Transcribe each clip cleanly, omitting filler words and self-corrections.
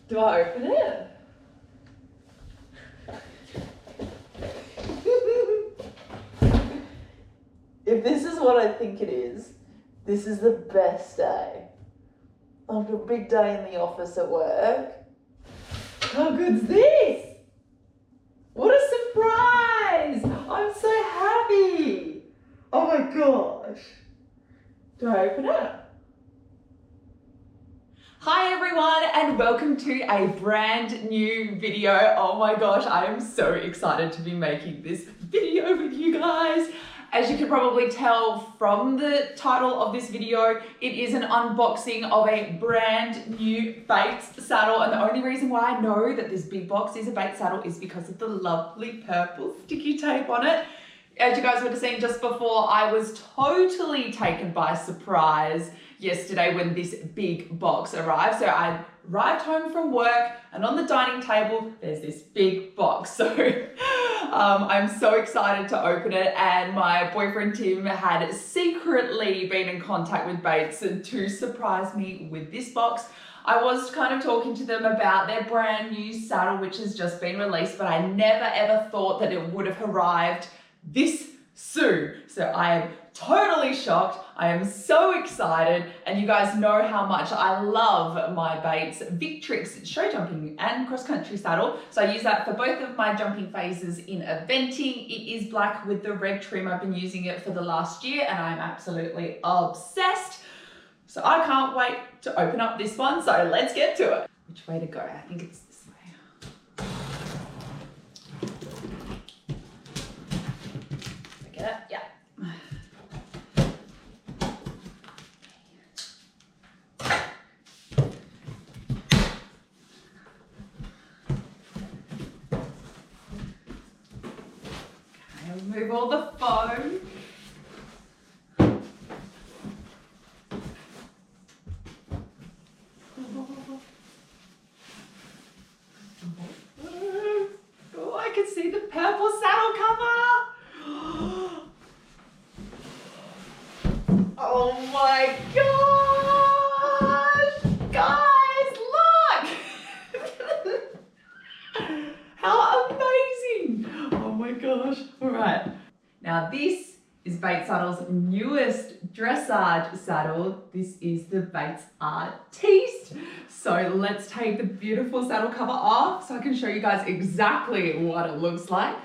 Do I open it? If this is what I think it is, this is the best day. After a big day in the office at work. How good's this? What a surprise! I'm so happy. Oh my gosh. Do I open it? Hi everyone and welcome to a brand new video. Oh my gosh, I am so excited to be making this video with you guys. As you can probably tell from the title of this video, it is an unboxing of a brand new Bates saddle. And the only reason why I know that this big box is a Bates saddle is because of the lovely purple sticky tape on it. As you guys would have seen just before, I was totally taken by surprise yesterday when this big box arrived. So I arrived home from work and on the dining table, there's this big box. So I'm so excited to open it, and my boyfriend Tim had secretly been in contact with Bates to surprise me with this box. I was kind of talking to them about their brand new saddle, which has just been released, but I never ever thought that it would have arrived this soon. So I am totally shocked. I am so excited, and you guys know how much I love my Bates Victrix show jumping and cross country saddle. So I use that for both of my jumping phases in eventing. It is black with the red trim. I've been using it for the last year and I'm absolutely obsessed. So I can't wait to open up this one. So let's get to it. Which way to go? I think it's this way. Get it? Yeah. Remove all the foam. Oh, I can see the purple saddle cover. Oh my gosh! Guys, look! How amazing! Oh my gosh. All right. Now this is Bates Saddle's newest dressage saddle. This is the Bates Artiste. So let's take the beautiful saddle cover off so I can show you guys exactly what it looks like.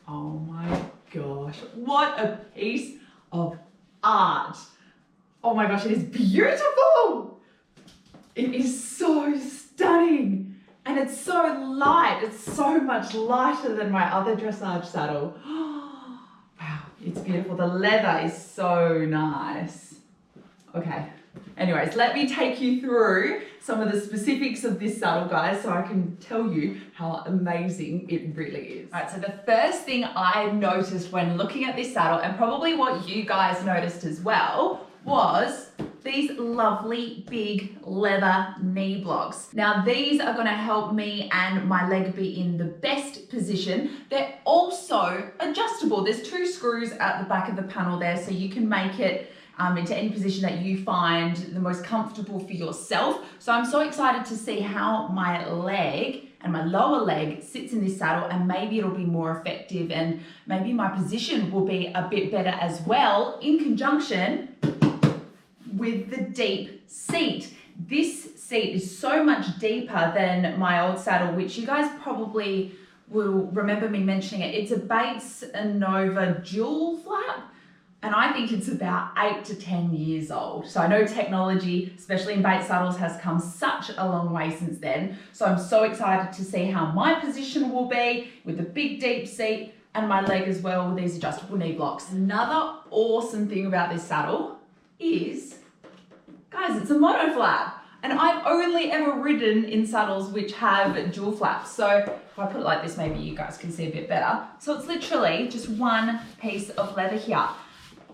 Oh my gosh, what a piece of art. Oh my gosh, it is beautiful. It is so stunning. And it's so light. It's so much lighter than my other dressage saddle. Wow, it's beautiful. The leather is so nice. Okay, anyways, let me take you through some of the specifics of this saddle, guys, so I can tell you how amazing it really is. All right, so the first thing I noticed when looking at this saddle, and probably what you guys noticed as well, was these lovely big leather knee blocks. Now these are gonna help me and my leg be in the best position. They're also adjustable. There's two screws at the back of the panel there, so you can make it into any position that you find the most comfortable for yourself. So I'm so excited to see how my leg and my lower leg sits in this saddle, and maybe it'll be more effective, and maybe my position will be a bit better as well in conjunction with the deep seat. This seat is so much deeper than my old saddle, which you guys probably will remember me mentioning it. It's a Bates Nova dual flap, and I think it's about 8 to 10 years old. So I know technology, especially in Bates saddles, has come such a long way since then. So I'm so excited to see how my position will be with the big deep seat and my leg as well with these adjustable knee blocks. Another awesome thing about this saddle is, guys, it's a mono flap. And I've only ever ridden in saddles which have dual flaps. So if I put it like this, maybe you guys can see a bit better. So it's literally just one piece of leather here.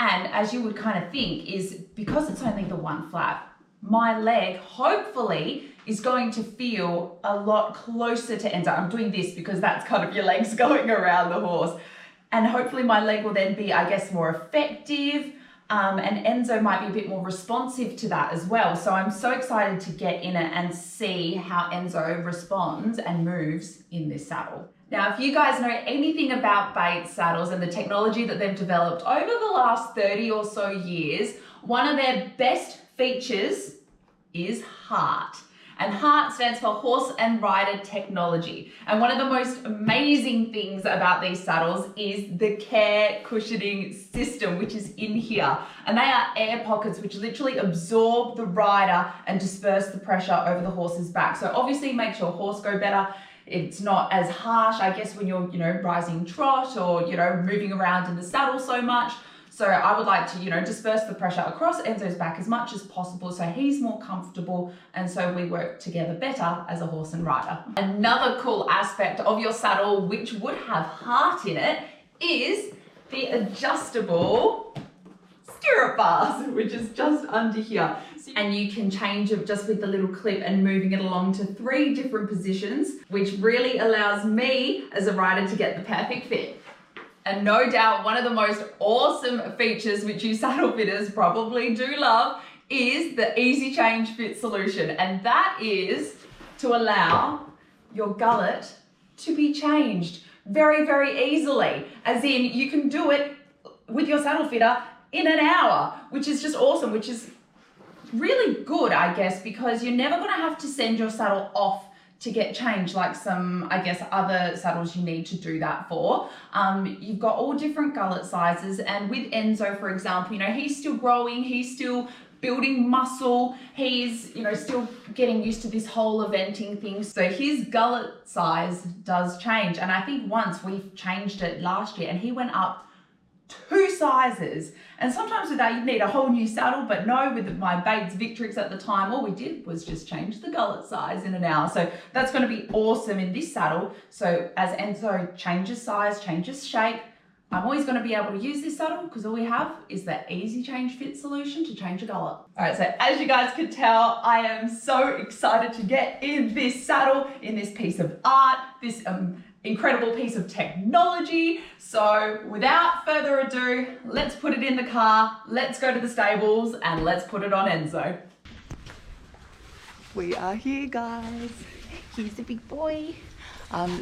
And as you would kind of think, is because it's only the one flap, my leg hopefully is going to feel a lot closer to Enzo. I'm doing this because that's kind of your legs going around the horse. And hopefully my leg will then be, I guess, more effective. and Enzo might be a bit more responsive to that as well. So I'm so excited to get in it and see how Enzo responds and moves in this saddle. Now, if you guys know anything about Bates saddles and the technology that they've developed over the last 30 or so years, one of their best features is HEART. And HEART stands for Horse and Rider Technology. And one of the most amazing things about these saddles is the care cushioning system, which is in here. And they are air pockets which literally absorb the rider and disperse the pressure over the horse's back. So obviously makes your horse go better. It's not as harsh, I guess, when you're, rising trot or, moving around in the saddle so much. So I would like to, disperse the pressure across Enzo's back as much as possible so he's more comfortable and so we work together better as a horse and rider. Another cool aspect of your saddle, which would have HEART in it, is the adjustable stirrup bars, which is just under here. And you can change it just with the little clip and moving it along to 3 different positions, which really allows me as a rider to get the perfect fit. And no doubt one of the most awesome features which you saddle fitters probably do love is the easy change fit solution. And that is to allow your gullet to be changed very, very easily. As in you can do it with your saddle fitter in an hour, which is just awesome, which is really good, I guess, because you're never gonna have to send your saddle off to get changed like some, I guess, other saddles you need to do that for. You've got all different gullet sizes, and with Enzo, for example, he's still growing, he's still building muscle, he's, still getting used to this whole eventing thing. So his gullet size does change. And I think once we've changed it last year and he went up 2 sizes. And sometimes with that you need a whole new saddle, but no, with my Bates Victrix at the time, all we did was just change the gullet size in an hour. So that's going to be awesome in this saddle. So as Enzo changes size, changes shape, I'm always going to be able to use this saddle because all we have is the easy change fit solution to change a gullet. All right, so as you guys can tell, I am so excited to get in this saddle, in this piece of art, this incredible piece of technology. So without further ado, let's put it in the car, let's go to the stables and let's put it on Enzo. We are here, guys. Here's the big boy.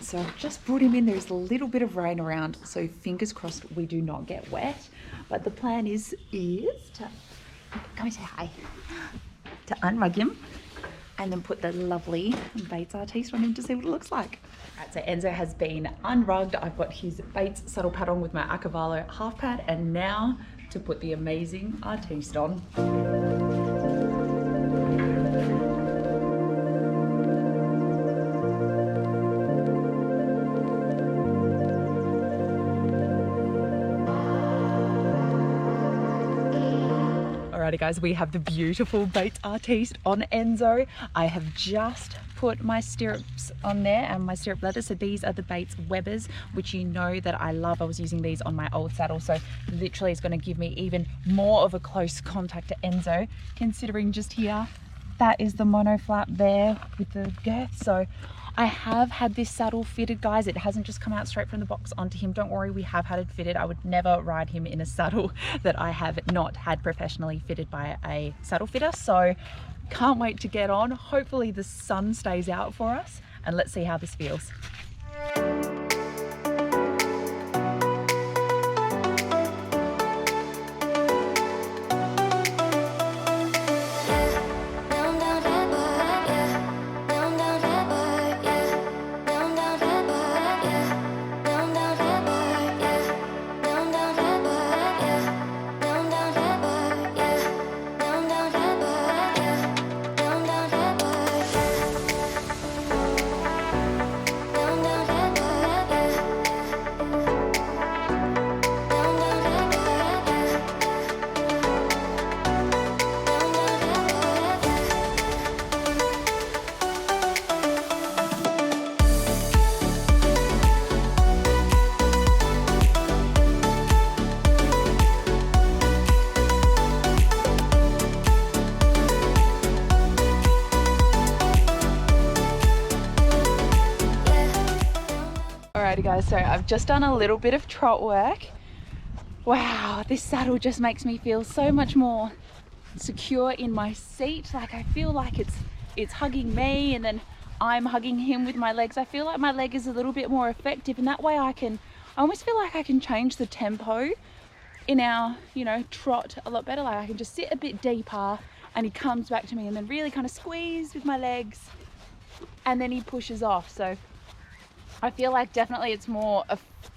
So I've just brought him in. There's a little bit of rain around, so fingers crossed we do not get wet. But the plan is to come and say hi, to unrug him and then put the lovely Bates Artiste on him to see what it looks like. Alright, so Enzo has been unrugged. I've got his Bates saddle pad on with my Cavallo half pad, and now to put the amazing Artiste on. Alrighty guys, we have the beautiful Bates Artiste on Enzo. I have just put my stirrups on there and my stirrup leather. So these are the Bates Webbers, which you know that I love. I was using these on my old saddle, so literally it's going to give me even more of a close contact to Enzo, considering just here, that is the mono flap there with the girth. So I have had this saddle fitted, guys. It hasn't just come out straight from the box onto him. Don't worry, we have had it fitted. I would never ride him in a saddle that I have not had professionally fitted by a saddle fitter. So can't wait to get on. Hopefully the sun stays out for us, and let's see how this feels. Alrighty guys, so I've just done a little bit of trot work Wow, this saddle just makes me feel so much more secure in my seat. Like I feel like it's hugging me and then I'm hugging him with my legs. I feel like my leg is a little bit more effective, and that way I almost feel like I can change the tempo in our, you know, trot a lot better. Like I can just sit a bit deeper and he comes back to me and then really kind of squeeze with my legs and then he pushes off. So I feel like definitely it's more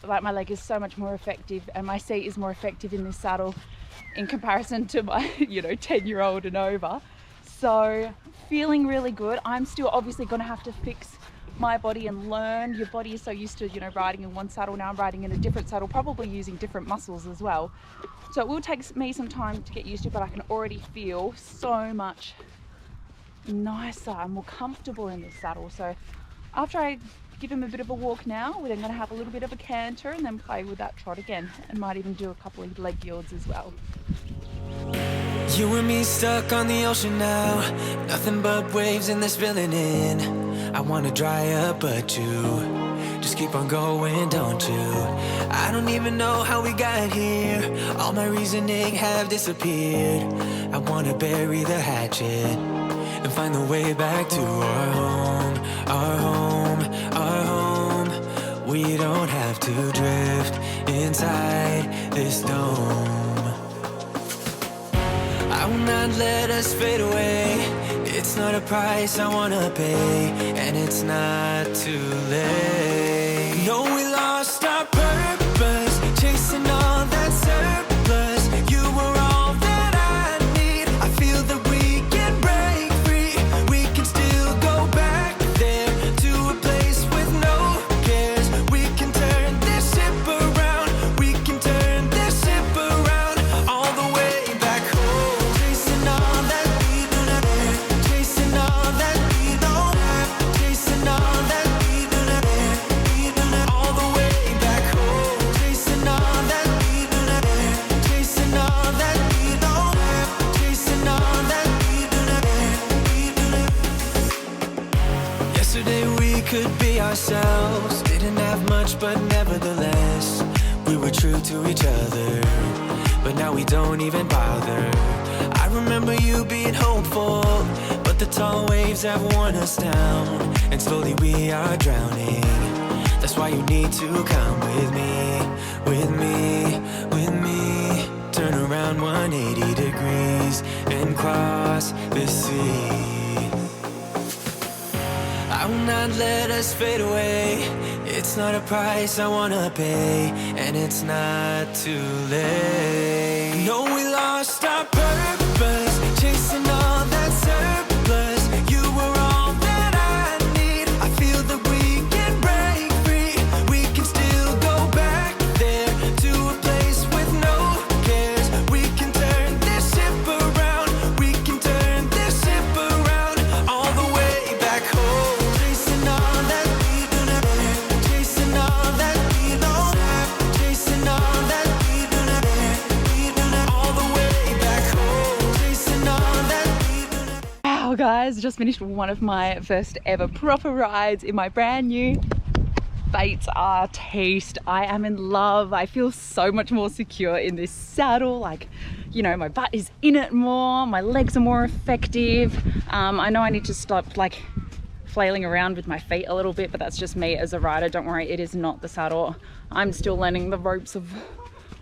like my leg is so much more effective and my seat is more effective in this saddle in comparison to my, you know, 10-year-old and over. So feeling really good. I'm still obviously going to have to fix my body and learn. Your body is so used to, you know, riding in one saddle. Now I'm riding in a different saddle, probably using different muscles as well. So it will take me some time to get used to, but I can already feel so much nicer and more comfortable in this saddle. So after I give him a bit of a walk now, we're then going to have a little bit of a canter and then play with that trot again, and might even do a couple of leg yields as well. You and me stuck on the ocean now, nothing but waves and they're spilling in. I wanna dry up but you just keep on going, don't you? I don't even know how we got here, all my reasoning have disappeared. I wanna bury the hatchet and find the way back to our home, our home, our home. We don't have to drift inside this dome. I will not let us fade away. It's not a price I wanna pay, and it's not too late. No, we lost our purpose, chasing all that surplus. You were all that I need. I feel that we can break free. We can still go back there to a place with no cares. We can turn this ship around. We can turn this ship around all the way back home. Could be ourselves, didn't have much but nevertheless we were true to each other, but now we don't even bother. I remember you being hopeful, but the tall waves have worn us down, and slowly we are drowning. That's why you need to come with me, with me, with me. Turn around 180 degrees and cross the sea. I will not let us fade away. It's not a price I wanna pay, and it's not too late. No, we lost our purpose, chasing all that surplus. You were all that I need. I feel that we can break free. We can still go back there to a place with no cares. We can turn this ship around. We can turn this ship around all the way back home. Wow guys, just finished one of my first ever proper rides in my brand new Bates Artiste. I am in love. I feel so much more secure in this saddle. Like, you know, my butt is in it more, my legs are more effective. I know I need to stop like flailing around with my feet a little bit, but that's just me as a rider. Don't worry, it is not the saddle. I'm still learning the ropes of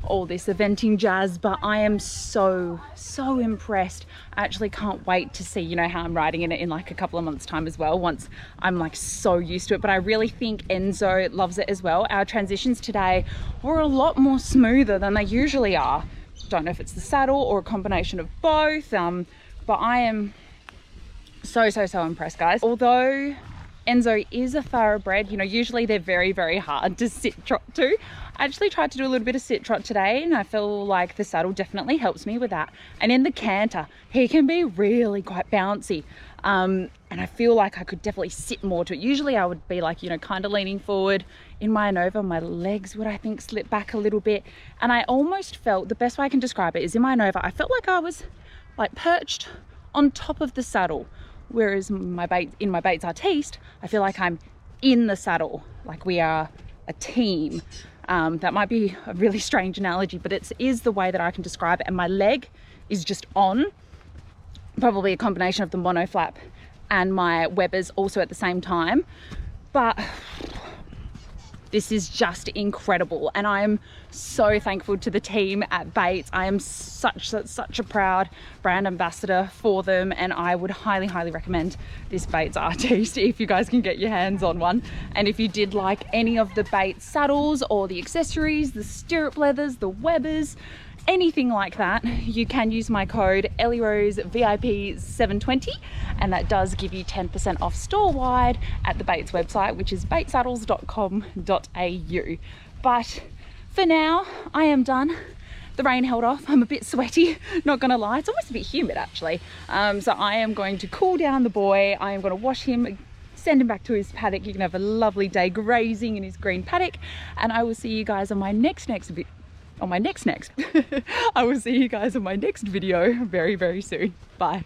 all this eventing jazz, but I am so impressed. I actually can't wait to see, you know, how I'm riding in it in like a couple of months time as well, once I'm like so used to it. But I really think Enzo loves it as well. Our transitions today were a lot more smoother than they usually are. Don't know if it's the saddle or a combination of both, but I am so impressed, guys. Although Enzo is a thoroughbred, you know, usually they're very hard to sit trot to. I actually tried to do a little bit of sit trot today, and I feel like the saddle definitely helps me with that. And in the canter, he can be really quite bouncy. And I feel like I could definitely sit more to it. Usually I would be like, you know, kind of leaning forward. In my Nova, my legs would, I think, slip back a little bit. And I almost felt, the best way I can describe it is in my Nova, I felt like I was like perched on top of the saddle. Whereas in my Bates Artiste, I feel like I'm in the saddle, like we are a team. That might be a really strange analogy, but it is the way that I can describe it. And my leg is just on, probably a combination of the monoflap and my Webbers also at the same time. But this is just incredible, and I am so thankful to the team at Bates. I am such a proud brand ambassador for them, and I would highly recommend this Bates Artiste if you guys can get your hands on one. And if you did like any of the Bates saddles or the accessories, the stirrup leathers, the Webbers, anything like that, you can use my code Elirose VIP 720, and that does give you 10% off store wide at the Bates website, which is batesaddles.com.au. But for now, I am done. The rain held off. I'm a bit sweaty, not gonna lie. It's almost a bit humid actually. So I am going to cool down the boy. I am gonna wash him, send him back to his paddock. He can have a lovely day grazing in his green paddock, and I will see you guys on my next video. I will see you guys on my next video very soon. Bye.